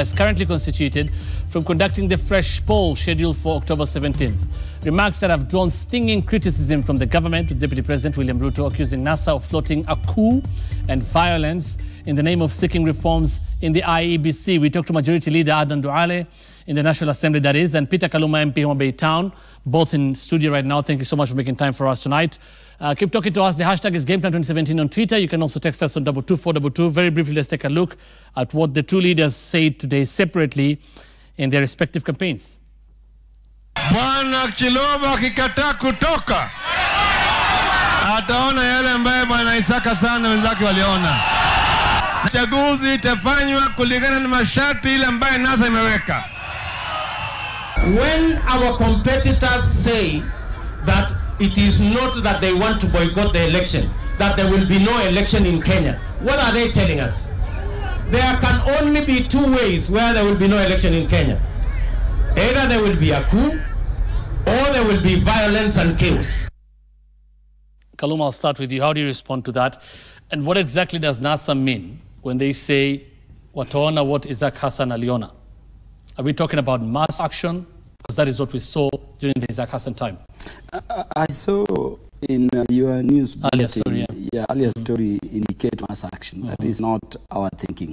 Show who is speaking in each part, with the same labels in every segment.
Speaker 1: as currently constituted from conducting the fresh poll scheduled for October 17th. Remarks that have drawn stinging criticism from the government, with Deputy President William Ruto accusing NASA of floating a coup and violence in the name of seeking reforms in the IEBC. We talked to Majority Leader Adan Duale in the National Assembly, that is, and Peter Kaluma, MP, Homa Bay Town, both in studio right now. Thank you so much for making time for us tonight. Keep talking to us. The hashtag is GamePlan2017 on Twitter. You can also text us on 22422. Very briefly, let's take a look at what the two leaders said today separately in their respective campaigns.
Speaker 2: Bwana Chiloba akikataa kutoka, ataona yale ambaye Bwana Isaka sana wenzake waliona. Chaguzi itafanywa kulingana na masharti ile ambaye NASA imeweka.
Speaker 3: When our competitors say that it is not that they want to boycott the election, that there will be no election in Kenya, what are they telling us? There can only be two ways where there will be no election in Kenya. Either there will be a coup or there will be violence and chaos.
Speaker 1: Kaluma, I'll start with you. How do you respond to that? And what exactly does NASA mean when they say, wataona what Isaac Hassan aliona? Are we talking about mass action? Because that is what we saw during the Isaac Hassan time.
Speaker 4: I saw in your news bulletin,
Speaker 1: earlier
Speaker 4: story indicate mass action. That is not our thinking.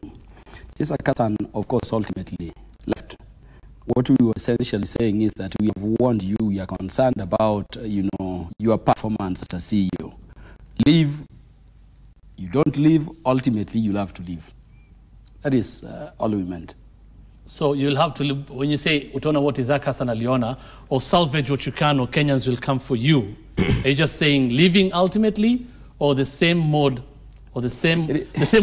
Speaker 4: Isaac Hassan, of course, ultimately left. What we were essentially saying is that we have warned you, we are concerned about, your performance as a CEO. Leave. You don't leave, ultimately you'll have to leave. That is all we meant.
Speaker 1: So you'll have to, when you say, utaona what Isaac Hassan aliona, or salvage what you can, or Kenyans will come for you, are you just saying leaving ultimately, or the same mode, or the same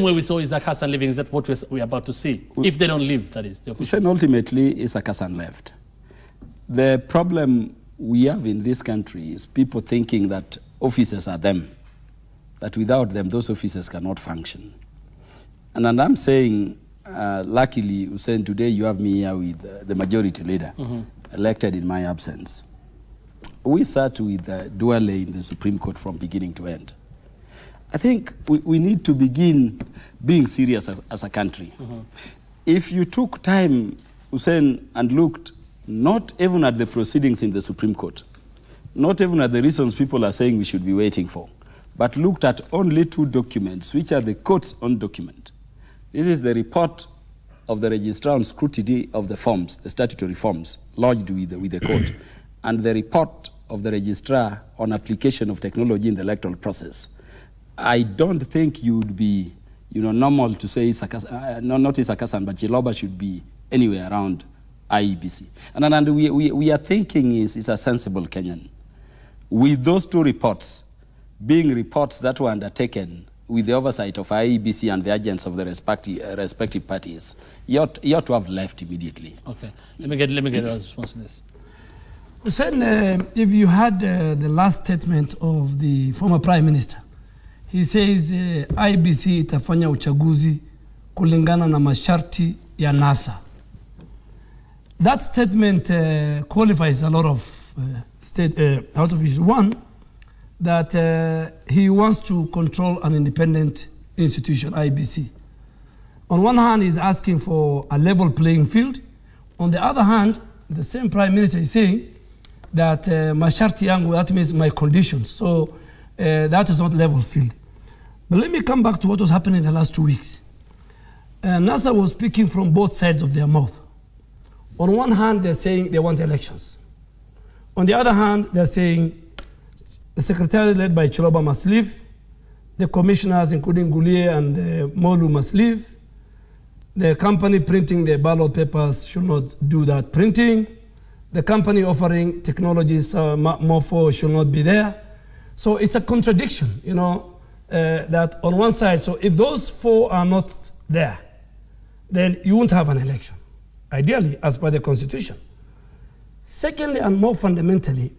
Speaker 1: way we saw Isaac Hassan leaving? Is that what we're about to see? If they don't leave, that is. The
Speaker 4: we said ultimately Isaac Hassan left. The problem we have in this country is people thinking that officers are them, that without them, those officers cannot function. And I'm saying, luckily, Hussein, today you have me here with the majority leader, elected in my absence. We sat with Duale in the Supreme Court from beginning to end. I think we need to begin being serious as a country. If you took time, Hussein, and looked not even at the proceedings in the Supreme Court, not even at the reasons people are saying we should be waiting for, but looked at only two documents, which are the court's own document. This is the report of the registrar on scrutiny of the forms, the statutory forms, lodged with the court, and the report of the registrar on application of technology in the electoral process. I don't think you would be, normal to say not Isaac Hassan, but Chiloba should be anywhere around IEBC. And we are thinking it's a sensible Kenyan. With those two reports, being reports that were undertaken with the oversight of IEBC and the agents of the respective parties, you ought to have left immediately. Okay,
Speaker 1: let me get a response to this.
Speaker 5: Hussein, if you had the last statement of the former Prime Minister, he says IEBC itafanya uchaguzi kulingana na masharti ya NASA. That statement qualifies a lot of out of issues. One, that he wants to control an independent institution, IEBC. On one hand, he's asking for a level playing field. On the other hand, the same Prime Minister is saying that masharti yangu, that means my conditions. So that is not level field. But let me come back to what was happening in the last 2 weeks. NASA was speaking from both sides of their mouth. On one hand, they're saying they want elections. On the other hand, they're saying the secretariat led by Chiloba must leave. The commissioners, including Gulier and Molu, must leave. The company printing the ballot papers should not do that printing. The company offering technologies, Morpho, should not be there. So it's a contradiction, that on one side, so if those four are not there, then you won't have an election, ideally, as per the Constitution. Secondly, and more fundamentally,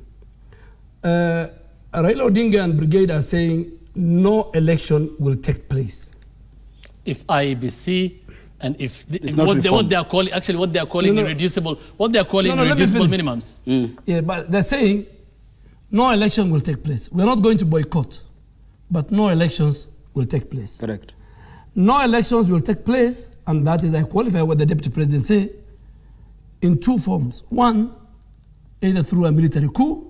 Speaker 5: Raila Odinga and Brigade are saying no election will take place.
Speaker 1: If IEBC and if what they are calling irreducible minimums.
Speaker 5: Yeah, but they're saying no election will take place. We're not going to boycott, but no elections will take place.
Speaker 4: Correct.
Speaker 5: No elections will take place, and that is, I qualify what the Deputy President say, in two forms. One, either through a military coup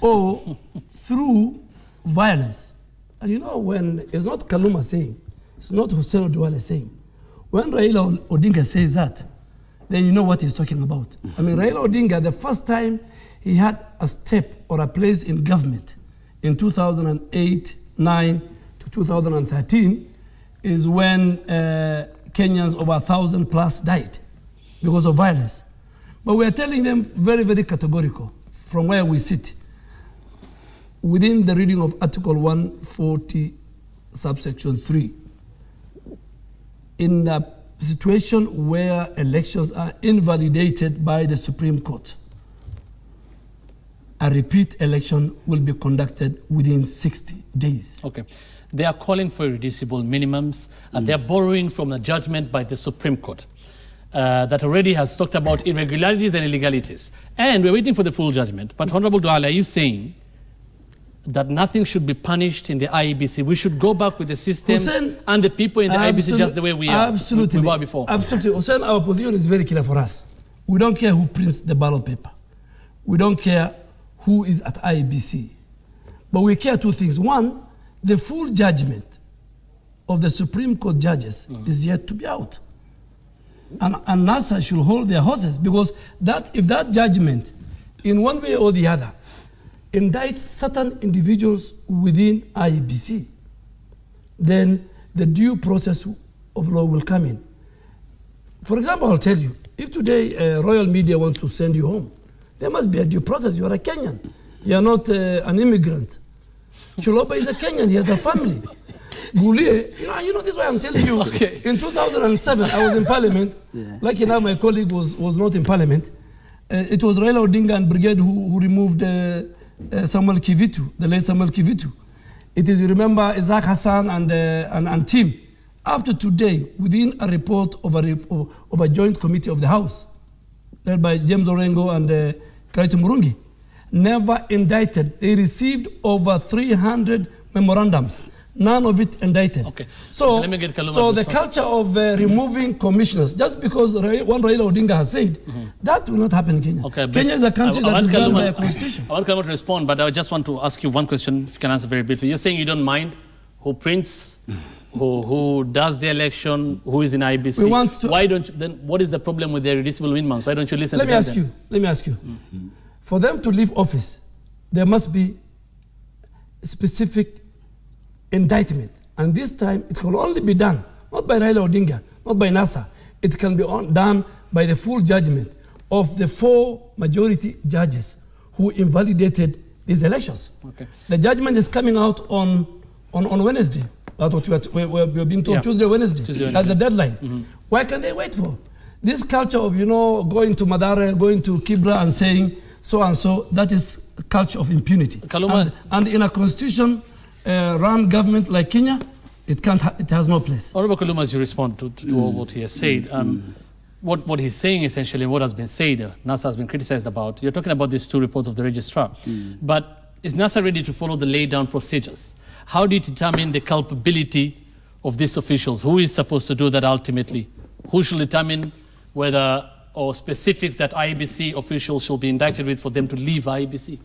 Speaker 5: or through violence. And you know, when it's not Kaluma saying, it's not Hussein Oduwale saying, when Raila Odinga says that, then you know what he's talking about. I mean, Raila Odinga, the first time he had a step or a place in government in 2008, 9 to 2013 is when Kenyans over 1,000 plus died because of violence. But we are telling them very, very categorical from where we sit. Within the reading of Article 140, subsection 3, in a situation where elections are invalidated by the Supreme Court, a repeat election will be conducted within 60 days.
Speaker 1: Okay. They are calling for irreducible minimums, and they are borrowing from a judgment by the Supreme Court that already has talked about irregularities and illegalities. And we're waiting for the full judgment. But Honorable Duale, are you saying that nothing should be punished in the IEBC? We should go back with the system
Speaker 5: Hussein,
Speaker 1: and the people in the IEBC just the way we are.
Speaker 5: Absolutely.
Speaker 1: We were before.
Speaker 5: Absolutely. Hussein, our position is very clear for us. We don't care who prints the ballot paper. We don't care who is at IEBC. But we care two things. One, the full judgment of the Supreme Court judges is yet to be out. And NASA should hold their horses, because if that judgment, in one way or the other, indicts certain individuals within IEBC, then the due process of law will come in. For example, I'll tell you, if today royal media want to send you home, there must be a due process. You are a Kenyan. You are not an immigrant. Chiloba is a Kenyan. He has a family. Gulie, you know this is why I'm telling you.
Speaker 1: Okay.
Speaker 5: In 2007, I was in Parliament. Yeah. Lucky now my colleague was not in Parliament. It was Raila Odinga and Brigade who removed Samuel Kivitu, the late Samuel Kivitu. It is, you remember, Isaac Hassan and team. Up to today, within a report of a joint committee of the House, led by James Orengo and Kaito Murungi, never indicted. They received over 300 memorandums. None of it indicted. Okay. So, let me get so the culture of removing commissioners, just because one Raila Odinga has said, that will not happen in Kenya. Okay, Kenya is a country that is run by a constitution. I
Speaker 1: want Kaluma to respond, but I just want to ask you one question, if you can answer very briefly. You're saying you don't mind who prints, who does the election, who is in IEBC.
Speaker 5: We want to,
Speaker 1: why don't you, then what is the problem with the irreducible minimums? Why don't you listen
Speaker 5: to them? Let me ask you. For them to leave office, there must be specific indictment. And this time, it can only be done, not by Raila Odinga, not by NASA. It can be done by the full judgment of the 4 majority judges who invalidated these elections. Okay. The judgment is coming out on Wednesday. That's what we're being told, Tuesday, Wednesday. That's the deadline. Why can they wait for? This culture of, going to Madare, going to Kibra and saying so and so, that is a culture of impunity. And in a constitution run government like Kenya, it has no place.
Speaker 1: Honorable Kaluma, as you respond to all what he has said, what he's saying essentially, what has been said, NASA has been criticized about, you're talking about these 2 reports of the registrar, but is NASA ready to follow the laid down procedures? How do you determine the culpability of these officials? Who is supposed to do that ultimately? Who should determine whether, or specifics that IEBC officials should be indicted with for them to leave IEBC?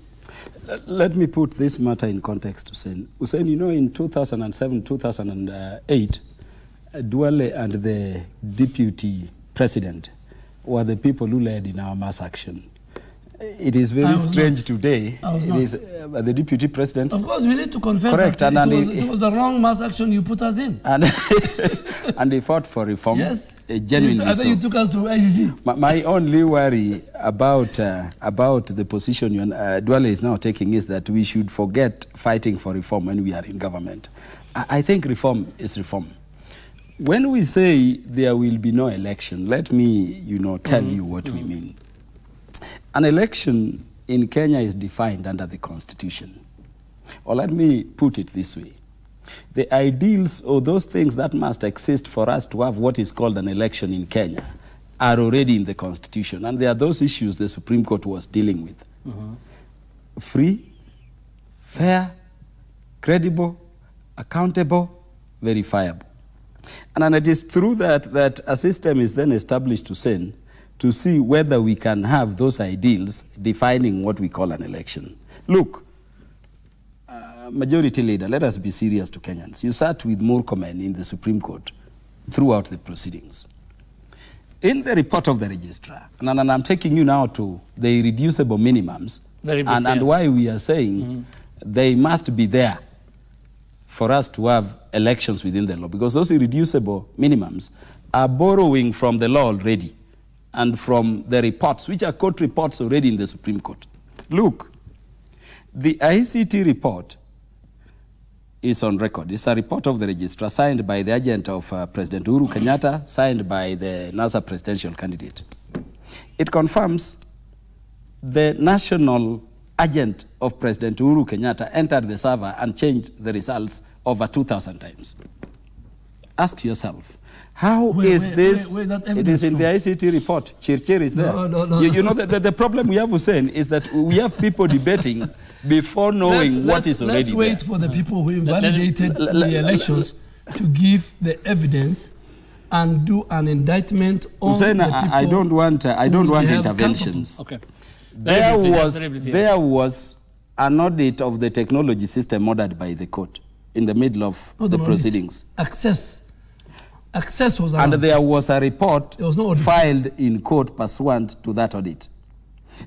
Speaker 4: Let me put this matter in context, Hussein. Hussein, in 2007, 2008, Duale and the deputy president were the people who led in our mass action. It is very strange today. It is the deputy president.
Speaker 5: Of course, we need to confess. Correct. That it was a wrong mass action you put us in.
Speaker 4: And they fought for reform.
Speaker 5: Yes.
Speaker 4: Genuinely.
Speaker 5: I think you took us to ICC.
Speaker 4: My only worry about the position Duale is now taking is that we should forget fighting for reform when we are in government. I think reform is reform. When we say there will be no election, let me, tell you what we mean. An election in Kenya is defined under the Constitution. Or let me put it this way. The ideals or those things that must exist for us to have what is called an election in Kenya are already in the Constitution. And there are those issues the Supreme Court was dealing with. Free, fair, credible, accountable, verifiable. And it is through that a system is then established to see whether we can have those ideals defining what we call an election. Look, Majority Leader, let us be serious to Kenyans. You sat with Murkomen in the Supreme Court throughout the proceedings. In the report of the registrar, and I'm taking you now to the irreducible minimums, and why we are saying they must be there for us to have elections within the law, because those irreducible minimums are borrowing from the law already and from the reports, which are court reports already in the Supreme Court. Look, the ICT report is on record. It's a report of the registrar signed by the agent of President Uhuru Kenyatta, signed by the NASA presidential candidate. It confirms the national agent of President Uhuru Kenyatta entered the server and changed the results over 2,000 times. Ask yourself, how is this?
Speaker 5: Where is that
Speaker 4: it is in the ICT report. Chirchir is there.
Speaker 5: No.
Speaker 4: You know, the problem we have, Hussein, is that we have people debating before knowing what is already
Speaker 5: Let's wait
Speaker 4: there.
Speaker 5: for the people who invalidated the elections to give the evidence and do an indictment on
Speaker 4: Hussein,
Speaker 5: the people.
Speaker 4: I don't want interventions.
Speaker 1: Okay.
Speaker 4: There was an audit of the technology system ordered by the court in the middle of the proceedings.
Speaker 5: Access was allowed.
Speaker 4: And there was a report
Speaker 5: no
Speaker 4: filed in court pursuant to that audit.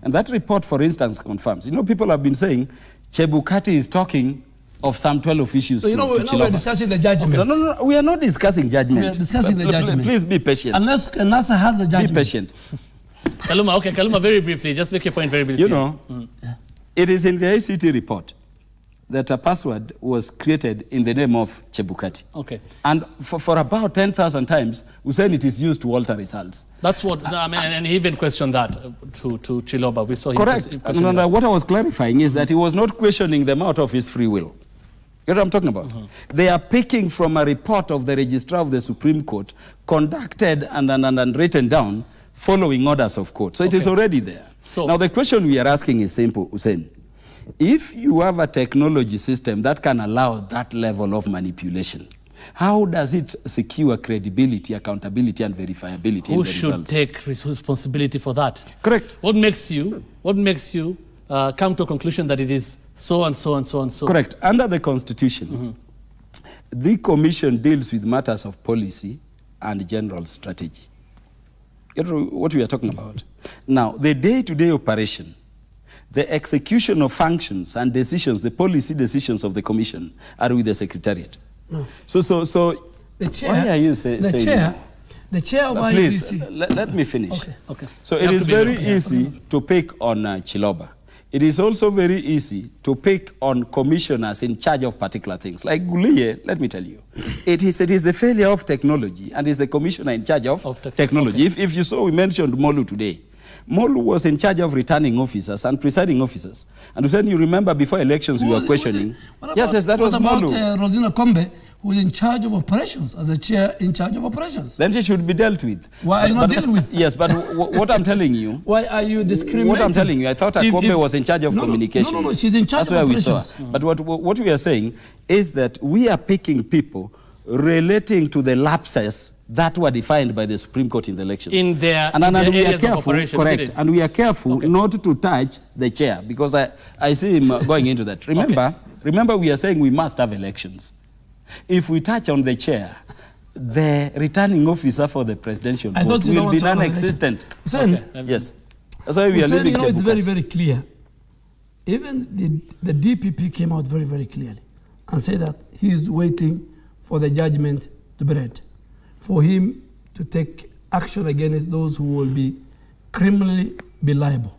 Speaker 4: And that report, for instance, confirms. You know, people have been saying Chebukati is talking of some 12 issues. So,
Speaker 5: you know, we're discussing the judgment.
Speaker 4: Okay, no, we are not discussing judgment.
Speaker 5: We are discussing the judgment.
Speaker 4: Please be patient.
Speaker 5: Unless NASA has a judgment.
Speaker 4: Be patient.
Speaker 1: Kaluma, very briefly, just make your point very briefly.
Speaker 4: You know, it is in the ICT report that a password was created in the name of Chebukati.
Speaker 1: Okay.
Speaker 4: And for about 10,000 times, we said it is used to alter results.
Speaker 1: That's what, I mean, and he even questioned that to Chiloba. We saw him.
Speaker 4: Correct. And what I was clarifying is that he was not questioning them out of his free will. You know what I'm talking about? They are picking from a report of the registrar of the Supreme Court, conducted and written down, following orders of court. So it is already there. So now the question we are asking is simple, Hussein. If you have a technology system that can allow that level of manipulation, how does it secure credibility, accountability, and verifiability in the results?
Speaker 1: Who should take responsibility for that?
Speaker 4: Correct.
Speaker 1: What makes you come to a conclusion that it is so and so and so and so?
Speaker 4: Correct. Under the Constitution, the Commission deals with matters of policy and general strategy. You know what we are talking about? Now, the day-to-day operation, the execution of functions and decisions, the policy decisions of the Commission are with the Secretariat. No. So
Speaker 5: the chair,
Speaker 4: why are you saying that?
Speaker 5: The chair of IEBC.
Speaker 4: Please, let me finish.
Speaker 1: Okay.
Speaker 4: So it is very easy to pick on Chiloba. It is also very easy to pick on commissioners in charge of particular things. Like Guliye, let me tell you, it is the failure of technology, and is the commissioner in charge of technology. Okay. If you saw, we mentioned Molu today. Molu was in charge of returning officers and presiding officers. And then you remember before elections we were questioning.
Speaker 5: Yes,
Speaker 4: that was Molu.
Speaker 5: What about Rosina Kombe, who is in charge of operations, as a chair in charge of operations?
Speaker 4: Then she should be dealt with.
Speaker 5: Why are you not dealing with?
Speaker 4: Yes, but what I'm telling you...
Speaker 5: Why are you discriminating?
Speaker 4: What I'm telling you, I thought Kombe was in charge of communications.
Speaker 5: No, she's in charge of operations.
Speaker 4: That's where we saw. But what we are saying is that we are picking people relating to the lapses that were defined by the Supreme Court in the elections.
Speaker 1: In their
Speaker 4: areas
Speaker 1: of operation.
Speaker 4: Correct. And we are careful not to touch the chair, because I see him going into that. Remember, we are saying we must have elections. If we touch on the chair, the returning officer for the presidential vote will be non-existent. Yes. That's why we are leaving.
Speaker 5: You know, it's very, very clear. Even the DPP came out very, very clearly and said that he is waiting for the judgment to be read, for him to take action against those who will be criminally liable.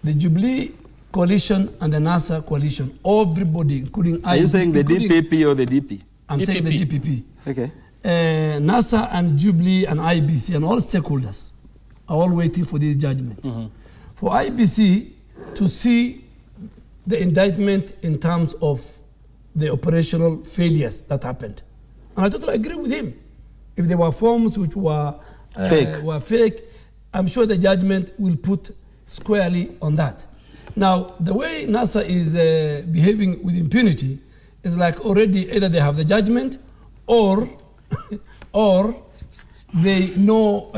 Speaker 5: The Jubilee coalition and the NASA coalition, everybody, including
Speaker 4: Are you saying the DPP or the DP?
Speaker 5: I'm saying the DPP.
Speaker 4: Okay.
Speaker 5: NASA and Jubilee and IEBC and all stakeholders are all waiting for this judgment. For IEBC to see the indictment in terms of the operational failures that happened. And I totally agree with him. If there were forms which were fake, I'm sure the judgment will put squarely on that. Now, the way NASA is behaving with impunity is like already either they have the judgment or they know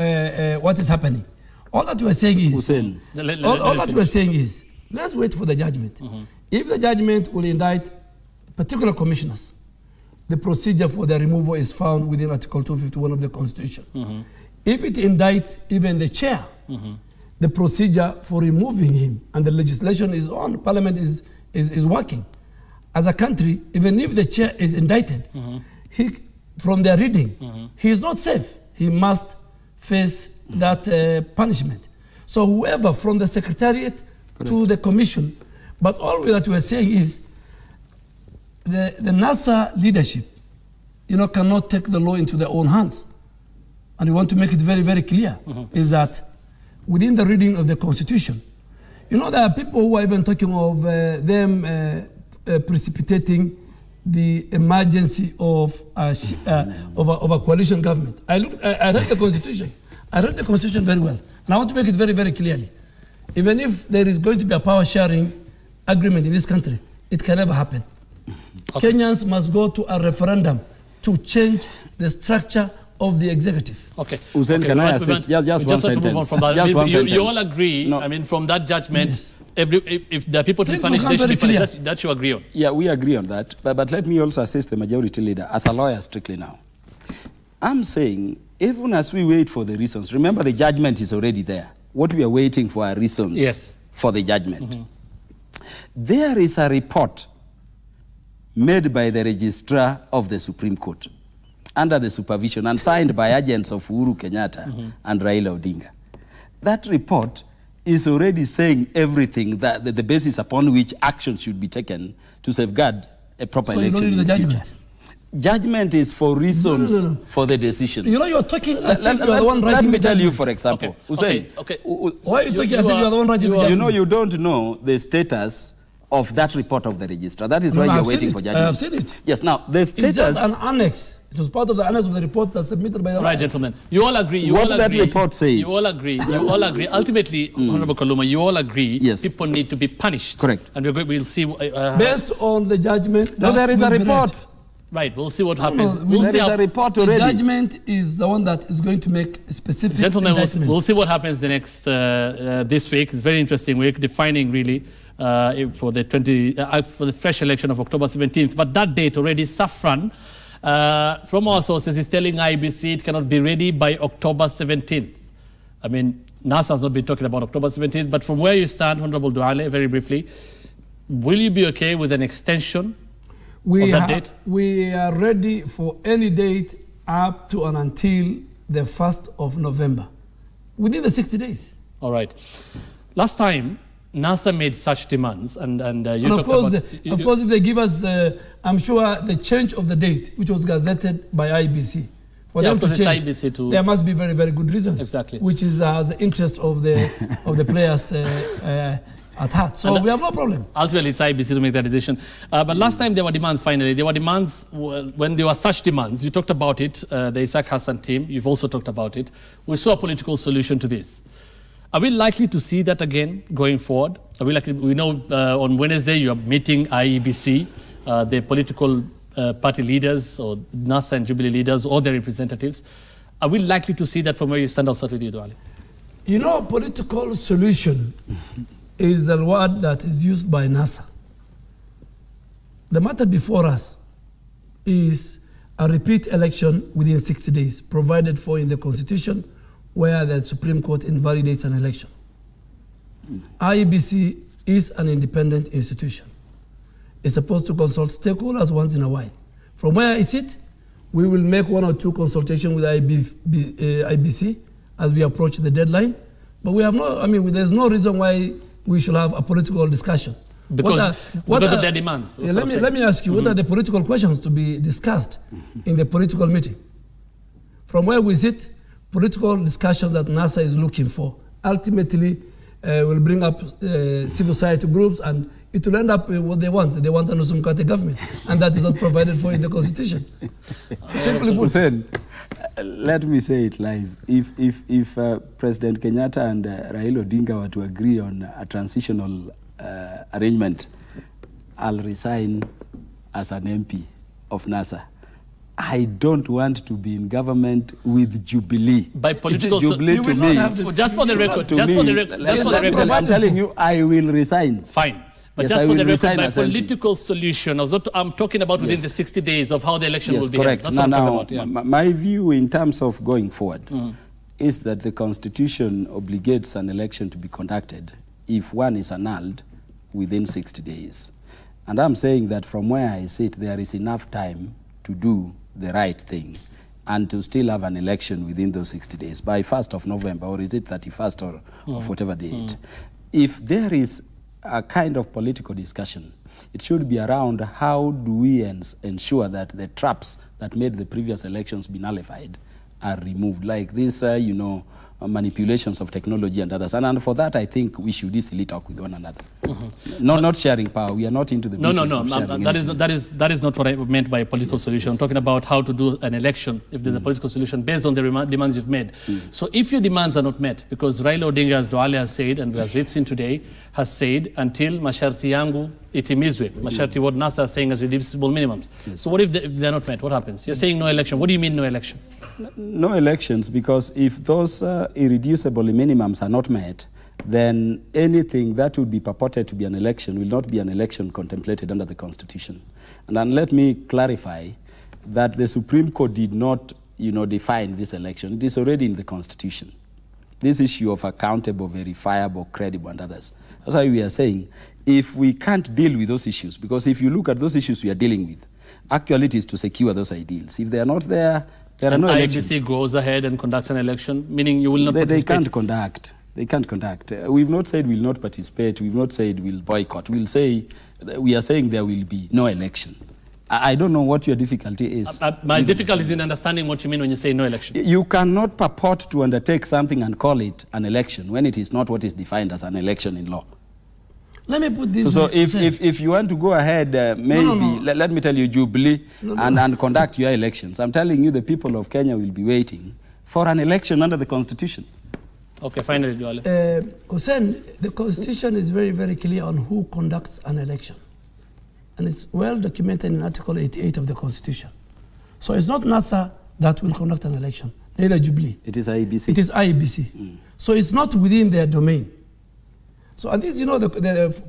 Speaker 5: what is happening. All that we're saying is, all that we're saying is, let's wait for the judgment. If the judgment will indict particular commissioners, the procedure for their removal is found within Article 251 of the Constitution. If it indicts even the chair, the procedure for removing him, and the legislation is on, Parliament is working. As a country, even if the chair is indicted, from their reading, he is not safe. He must face that punishment. So whoever, from the Secretariat to the Commission, but all that we are saying is the NASA leadership, cannot take the law into their own hands. And we want to make it very, very clear, is that within the reading of the Constitution, there are people who are even talking of them precipitating the emergency of a coalition government. I read the Constitution. I read the Constitution very well. And I want to make it very, very clearly. Even if there is going to be a power sharing agreement in this country, it can never happen. Okay. Kenyans must go to a referendum to change the structure of the executive.
Speaker 1: Okay.
Speaker 4: Hussein, can I assist? Just one sentence.
Speaker 1: You all agree, no. From that judgment, yes. If there are people to be punished, they should be punished. That you agree on?
Speaker 4: Yeah, we agree on that. But let me also assist the majority leader as a lawyer strictly now. I'm saying, even as we wait for the reasons, remember the judgment is already there. What we are waiting for are reasons for the judgment. There is a report made by the registrar of the Supreme Court under the supervision and signed by agents of Uhuru Kenyatta and Raila Odinga. That report is already saying everything, that the basis upon which action should be taken to safeguard a proper election in the future. Judgment is for reasons for the decisions.
Speaker 5: You're talking as if you are the one writing the judgment. Let me tell you,
Speaker 4: for example.
Speaker 5: Okay. Why are you talking as if you are the one writing the judgment?
Speaker 4: You don't know the status of that report of the registrar. That is why you're waiting for judgment.
Speaker 5: I have seen it.
Speaker 4: Yes, now, the status...
Speaker 5: It's just an annex. It was part of the annex of the report that's submitted by the
Speaker 1: Right, gentlemen. You all agree.
Speaker 4: What that report says.
Speaker 1: You all agree. Ultimately, Honorable Kaluma, you all agree people need to be punished.
Speaker 4: Correct.
Speaker 1: And we'll see...
Speaker 5: based on the judgment...
Speaker 4: No, there is a report.
Speaker 1: Right, we'll see what happens.
Speaker 4: There is a report already.
Speaker 5: The judgment is the one that is going to make specific
Speaker 1: Gentlemen, we'll see what happens the next, this week. It's a very interesting week, defining really for the fresh election of October 17th. But that date already, Safran, from our sources, is telling IEBC it cannot be ready by October 17th. I mean, NASA has not been talking about October 17th, but from where you stand, Honorable Duale, very briefly, will you be okay with an extension of that date?
Speaker 5: We are ready for any date up to and until the 1st of November, within the 60 days.
Speaker 1: All right. Last time, NASA made such demands, and you talked
Speaker 5: about...
Speaker 1: Of
Speaker 5: course, if they give us, I'm sure, the change of the date, which was gazetted by IEBC, for them to change,
Speaker 1: IEBC too.
Speaker 5: There must be very, very good reasons.
Speaker 1: Exactly.
Speaker 5: Which is the interest of the players at heart. So we have no problem.
Speaker 1: Ultimately, it's IEBC to make that decision. But last time there were demands, finally. There were demands, when there were such demands, you talked about it, the Isaac Hassan team, you've also talked about it. We saw a political solution to this. Are we likely to see that again going forward? Are we likely, we know on Wednesday you are meeting IEBC, the political party leaders or NASA and Jubilee leaders, or their representatives. Are we likely to see that from where you stand? I'll start with you, Duale.
Speaker 5: Political solution is a word that is used by NASA. The matter before us is a repeat election within 60 days, provided for in the Constitution, where the Supreme Court invalidates an election. IEBC is an independent institution. It's supposed to consult stakeholders once in a while. From where I sit, we will make 1 or 2 consultations with IEBC as we approach the deadline. But we have there's no reason why we should have a political discussion.
Speaker 1: Because of their demands.
Speaker 5: Let me ask you, what are the political questions to be discussed in the political meeting? From where we sit, political discussions that NASA is looking for ultimately will bring up civil society groups, and it will end up with what they want. They want a Nusumkate government, and that is not provided for in the Constitution. Simply put.
Speaker 4: Hussein, let me say it live. If President Kenyatta and Raila Odinga were to agree on a transitional arrangement, I'll resign as an MP of NASA. I don't want to be in government with Jubilee.
Speaker 1: By political...
Speaker 4: Jubilee to me...
Speaker 1: Just for the record,
Speaker 4: I'm telling you, I will resign.
Speaker 1: Fine. But
Speaker 4: Yes,
Speaker 1: just
Speaker 4: I
Speaker 1: for the
Speaker 4: will
Speaker 1: record,
Speaker 4: resign
Speaker 1: by
Speaker 4: as MP.
Speaker 1: political solution, I'm talking about within
Speaker 4: Yes.
Speaker 1: the 60 days of how the election
Speaker 4: Yes,
Speaker 1: will be
Speaker 4: correct.
Speaker 1: held. That's what I'm
Speaker 4: Now,
Speaker 1: talking about. Yeah.
Speaker 4: my view in terms of going forward is that the Constitution obligates an election to be conducted if one is annulled within 60 days. And I'm saying that from where I sit, there is enough time to do the right thing and to still have an election within those 60 days by 1st of November, or is it 31st or of whatever date. If there is a kind of political discussion, it should be around how do we ensure that the traps that made the previous elections be nullified are removed, like this, manipulations of technology and others. And for that, I think we should easily talk with one another. Not sharing power. We are not into the business of sharing
Speaker 1: that is not what I meant by a political solution. I'm talking about how to do an election if there's a political solution based on the demands you've made. So if your demands are not met, because Raila Odinga, as Duale has said, and as we've seen today, has said, until masharti yangu itimizwe, masharti what NASA is saying as reducible minimums. Yes. So what if they're not met? What happens? You're saying no election. What do you mean no election?
Speaker 4: No elections, because if those irreducible minimums are not met, then anything that would be purported to be an election will not be an election contemplated under the Constitution. And then let me clarify that the Supreme Court did not, define this election. It is already in the Constitution. This issue of accountable, verifiable, credible, and others. That's why we are saying, if we can't deal with those issues, because if you look at those issues we are dealing with, actually it is to secure those ideals. If they are not there, there are no elections.
Speaker 1: IEBC goes ahead and conducts an election, meaning you will not participate.
Speaker 4: They can't conduct. We've not said we'll not participate. We've not said we'll boycott. We are saying there will be no election. I don't know what your difficulty is.
Speaker 1: My difficulty is in understanding what you mean when you say no election.
Speaker 4: You cannot purport to undertake something and call it an election when it is not what is defined as an election in law.
Speaker 5: Let me put this.
Speaker 4: So if you want to go ahead, let me tell you, Jubilee, and conduct your elections. I'm telling you, the people of Kenya will be waiting for an election under the Constitution.
Speaker 1: Okay, finally, Duale.
Speaker 5: Hussein, the Constitution is very, very clear on who conducts an election. And it's well documented in Article 88 of the Constitution. So it's not NASA that will conduct an election, neither Jubilee.
Speaker 4: It is IEBC.
Speaker 5: It is IEBC. So it's not within their domain. So at least,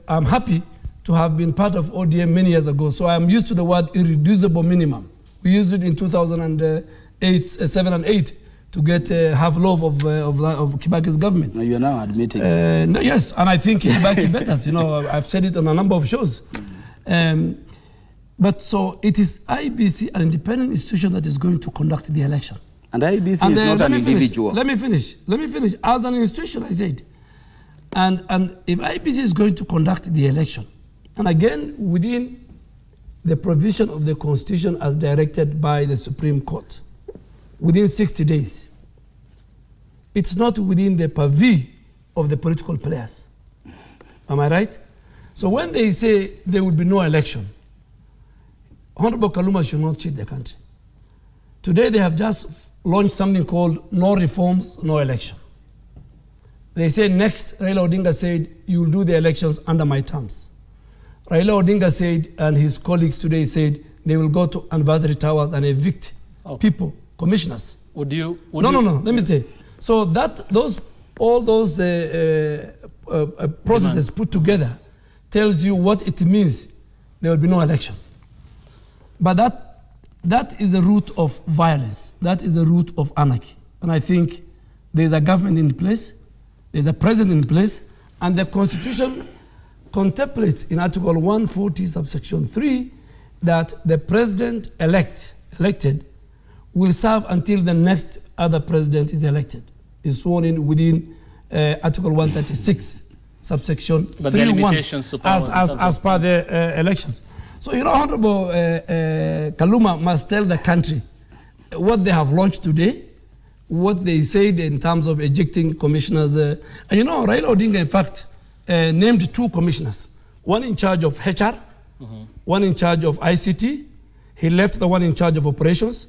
Speaker 5: I'm happy to have been part of ODM many years ago. So I'm used to the word irreducible minimum. We used it in 2007 and 8 to get half loaf of Kibaki's government.
Speaker 4: Now you are now admitting.
Speaker 5: No, yes, and I think Kibaki betters. I've said it on a number of shows. But so it is IEBC, an independent institution, that is going to conduct the election.
Speaker 4: And IEBC is not an individual.
Speaker 5: Let me finish. As an institution, I said. And if IEBC is going to conduct the election, and again, within the provision of the Constitution as directed by the Supreme Court, within 60 days, it's not within the purview of the political players. Am I right? So when they say there will be no election, Honorable Kaluma should not cheat the country. Today they have just launched something called no reforms, no election. They say next, Raila Odinga said, you will do the elections under my terms. Raila Odinga said, and his colleagues today said, they will go to anniversary towers and evict people, commissioners. Let me say. So all those processes put together tells you what it means there will be no election. But that is the root of violence. That is the root of anarchy. And I think there's a government in place, there's a president in place, and the Constitution contemplates in Article 140, subsection 3, that the president elected will serve until the next other president is elected, is sworn in within Article 136, subsection 3.1, as per the elections. So, Honorable Kaluma must tell the country what they have launched today, what they said in terms of ejecting commissioners. And Raila Odinga, in fact, named 2 commissioners, one in charge of HR, one in charge of ICT. He left the one in charge of operations.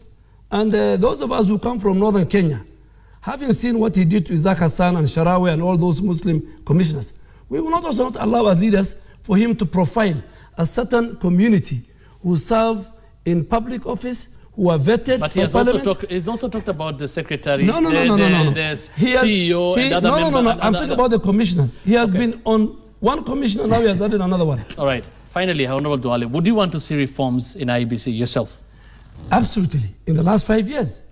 Speaker 5: And those of us who come from northern Kenya, having seen what he did to Isaac Hassan and Sharawi and all those Muslim commissioners, we will also not allow as leaders for him to profile a certain community who serve in public office, who are vetted
Speaker 1: But he's also talked about the secretary,
Speaker 5: no.
Speaker 1: the CEO, and other members.
Speaker 5: No. I'm talking about the commissioners. He has been on one commissioner, now he has added another one.
Speaker 1: All right. Finally, Honorable Duale, would you want to see reforms in IEBC yourself?
Speaker 5: Absolutely. In the last 5 years.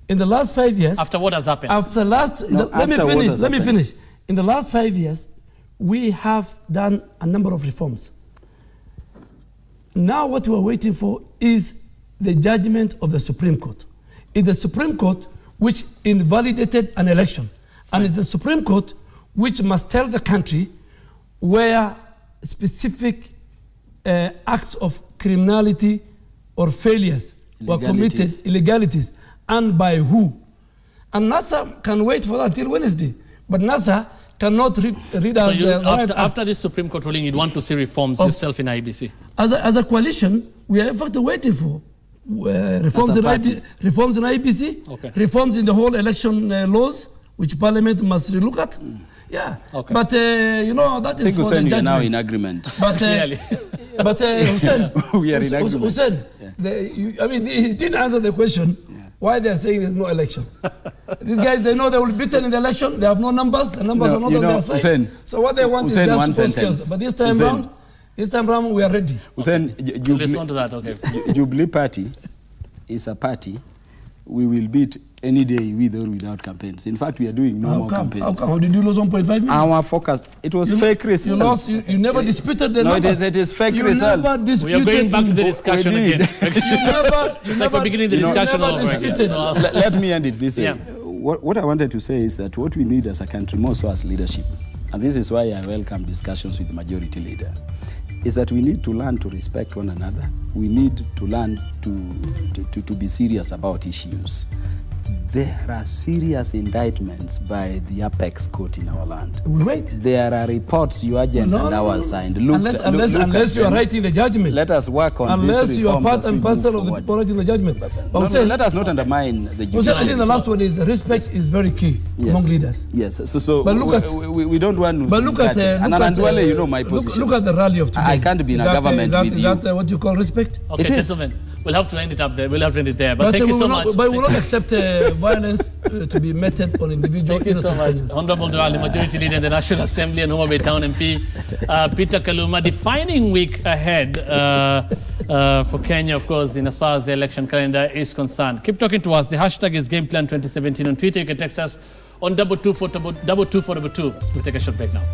Speaker 5: In the last 5 years.
Speaker 1: After what has happened?
Speaker 5: Let me finish. In the last 5 years, we have done a number of reforms. Now what we are waiting for is the judgment of the Supreme Court. It's the Supreme Court which invalidated an election. And it's the Supreme Court which must tell the country where specific acts of criminality or failures were committed, illegalities, and by who. And NASA can wait for that until Wednesday. But NASA cannot read out.
Speaker 1: After this Supreme Court ruling, you'd want to see reforms yourself in IEBC?
Speaker 5: As a coalition, we are in fact waiting for reforms in IEBC, reforms in the whole election laws, which Parliament must relook at. Yeah, but that is for the judgment.
Speaker 4: We are now in agreement.
Speaker 5: But Hussein,
Speaker 4: we are in agreement.
Speaker 5: Hussein, he didn't answer the question. Why they are saying there's no election? These guys, they know they will be beaten in the election. They have no numbers. The numbers are not on their side.
Speaker 4: Hussein,
Speaker 5: so what they want is just to cause chaos. But this time round, we are ready.
Speaker 4: Hussein,
Speaker 1: respond to that. Okay.
Speaker 4: Jubilee Party is a party we will beat any day with or without campaigns. In fact, we are doing no more campaigns.
Speaker 5: How did you lose 1.5 million?
Speaker 4: Our focus, it was fake results.
Speaker 5: You lost, you never disputed the numbers.
Speaker 4: No, it is fake results.
Speaker 1: We are going back to the discussion again. It's like we're beginning the discussion all over again. So,
Speaker 4: let me end it this way. What I wanted to say is that what we need as a country, more so as leadership, and this is why I welcome discussions with the majority leader, is that we need to learn to respect one another. We need to learn to be serious about issues. There are serious indictments by the apex court in our land.
Speaker 5: We wait.
Speaker 4: There are reports your agent and ours signed.
Speaker 5: Unless you are writing the judgment.
Speaker 4: Let us work on
Speaker 5: unless you are part and parcel of the people writing the judgment.
Speaker 4: Let us not undermine the judiciary.
Speaker 5: I think the last one is respect is very key among leaders.
Speaker 4: Yes. But look at we don't want to.
Speaker 5: But look at
Speaker 4: you know my position.
Speaker 5: Look at the rally of today.
Speaker 4: I can't be in a government with you.
Speaker 5: Is that what you call respect?
Speaker 1: Okay, gentlemen. We'll have to end it up there. We'll have to end it there. But thank you so much.
Speaker 5: But we will not accept violence to be meted on individual.
Speaker 1: Thank you so much. Honorable Duale, Majority Leader in the National Assembly and Homa Bay Town MP, Peter Kaluma. Defining week ahead for Kenya, of course, in as far as the election calendar is concerned. Keep talking to us. The hashtag is GamePlan2017 on Twitter. You can text us on 22422. We'll take a short break now.